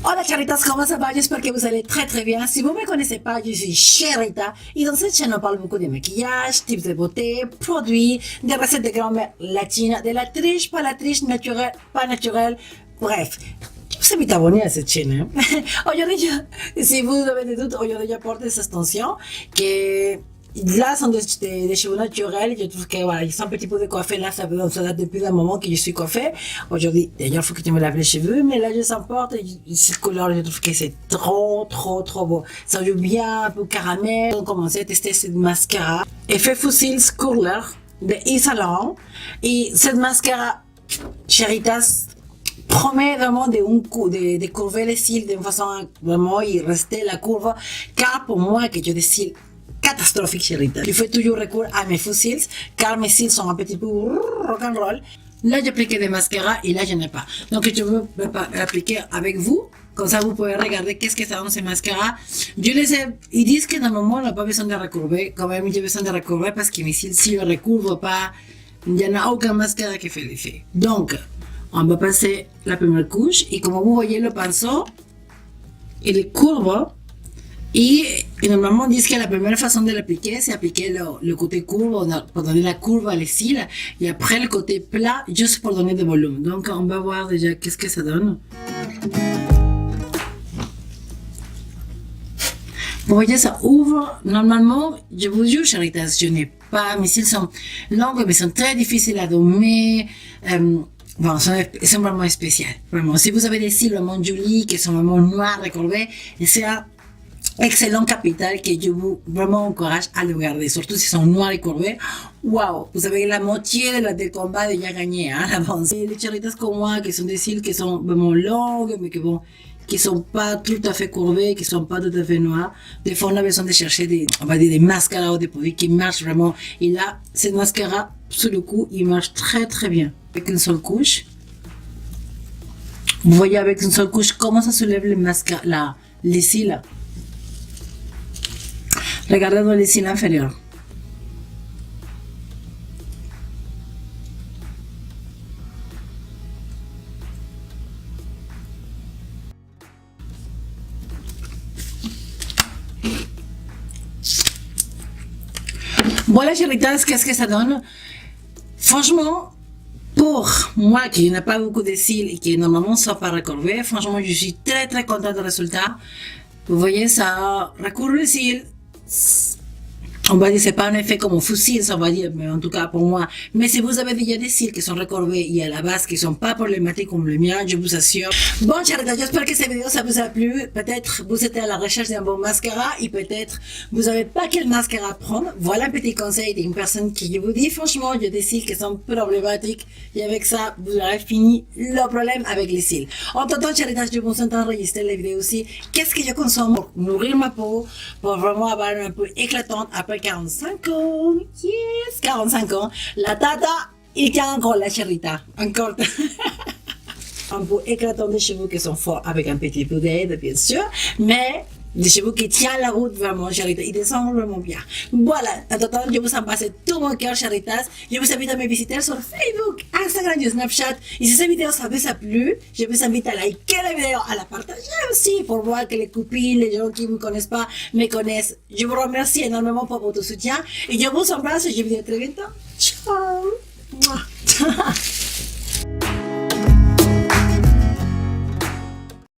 Hola charitas, comment ça va? J'espère que vous allez très très bien. Si vous ne me connaissez pas, je suis Cherita et dans cette chaîne on parle beaucoup de maquillage, tips de beauté, produits, des recettes de grand-mère latine, de la triche, pas la triche, naturelle, pas naturelle, bref. Je vous invite à abonner à cette chaîne. Hein? Aujourd'hui, si vous avez des doutes, aujourd'hui j'apporte cette extension que là, sont des cheveux naturels. Je trouve que voilà, ils sont un petit peu de coiffé. Là, ça date depuis un moment que je suis coiffée. Aujourd'hui, d'ailleurs, il faut que tu me laves les cheveux. Mais là, je s'en porte. Cette couleur, je trouve que c'est trop beau. Ça joue bien, un peu caramel. On commence à tester cette mascara. Effet Fossils Curler de Yves Saint Laurent. Et cette mascara, Cheritas, promet vraiment de courber les cils d'une façon vraiment y rester la courbe. Car pour moi, que j'ai des cils catastrophique, Cherita. Je fais toujours recours à mes faux cils, car mes cils sont un petit peu rock'n'roll. Là, j'applique des mascaras et là, je n'ai pas. Donc, je veux appliquer avec vous. Comme ça, vous pouvez regarder qu'est-ce que ça donne ces mascaras. Ils disent que normalement, on n'a pas besoin de recourber. Quand même, j'ai besoin de recourber parce que mes cils, si je ne recouvre pas, il n'y en a aucun mascara qui fait l'effet. Donc, on va passer la première couche et comme vous voyez le pinceau, il est courbe. Et normalement, on dit que la première façon de l'appliquer, c'est appliquer le côté courbe pour donner la courbe à les cils. Et après, le côté plat, juste pour donner du volume. Donc, on va voir déjà qu'est-ce que ça donne. Vous voyez, ça ouvre. Normalement, je vous jure, Cheritas, je n'ai pas, mes cils sont longs, mais sont très difficiles à dommer. Bon, ils sont vraiment spéciaux. Vraiment. Si vous avez des cils vraiment jolis, qui sont vraiment noirs, recourbés, c'est un excellent capital que je vous vraiment encourage à le garder, surtout s'ils sont noirs et courbés. Waouh, vous avez la moitié de combat déjà gagné, hein, à l'avance. Et les cheritas comme moi, qui sont des cils qui sont vraiment longs, mais qui sont pas tout à fait courbés, qui sont pas tout à fait noirs. Des fois, on a besoin de chercher des mascaras ou des produits qui marchent vraiment. Et là, cette mascara, sur le coup, il marche très bien. Avec une seule couche. Vous voyez avec une seule couche comment ça soulève les cils. Regardez dans les cils inférieurs. Voilà, Cheritas, qu'est-ce que ça donne? Franchement, pour moi qui n'ai pas beaucoup de cils et qui normalement ne sont pas recourbés, franchement, je suis très contente du résultat. Vous voyez, ça recourbe les cils. On va dire c'est pas un effet comme un fusil, on va dire, mais en tout cas pour moi. Mais si vous avez déjà des cils qui sont recourbés et à la base qui sont pas problématiques comme le mien, je vous assure. Bon, Charita, j'espère que cette vidéo ça vous a plu. Peut-être vous êtes à la recherche d'un bon mascara et peut-être vous savez pas quel mascara prendre. Voilà un petit conseil d'une personne qui vous dit franchement, il y a des cils qui sont problématiques et avec ça, vous aurez fini le problème avec les cils. En tout temps, Charita, je vous entends enregistrer les vidéos aussi. Qu'est-ce que je consomme pour nourrir ma peau, pour vraiment avoir un peu éclatante après 45 ans, yes, 45 ans, la tata, il tient encore la Cherita, encore un peu éclatant des cheveux qui sont forts avec un petit peu d'aide, bien sûr, mais des cheveux qui tiennent la route vraiment, Cherita, ils descendent vraiment bien. Voilà, en tout temps, je vous embrasse tout mon cœur, Cheritas. Je vous invite à me visiter sur Facebook, Instagram et Snapchat. Et si cette vidéo ça vous a plu, je vous invite à liker la vidéo, à la partager aussi pour voir que les copines, les gens qui ne me connaissent pas, me connaissent. Je vous remercie énormément pour votre soutien et je vous embrasse et je vous dis à très bientôt. Ciao.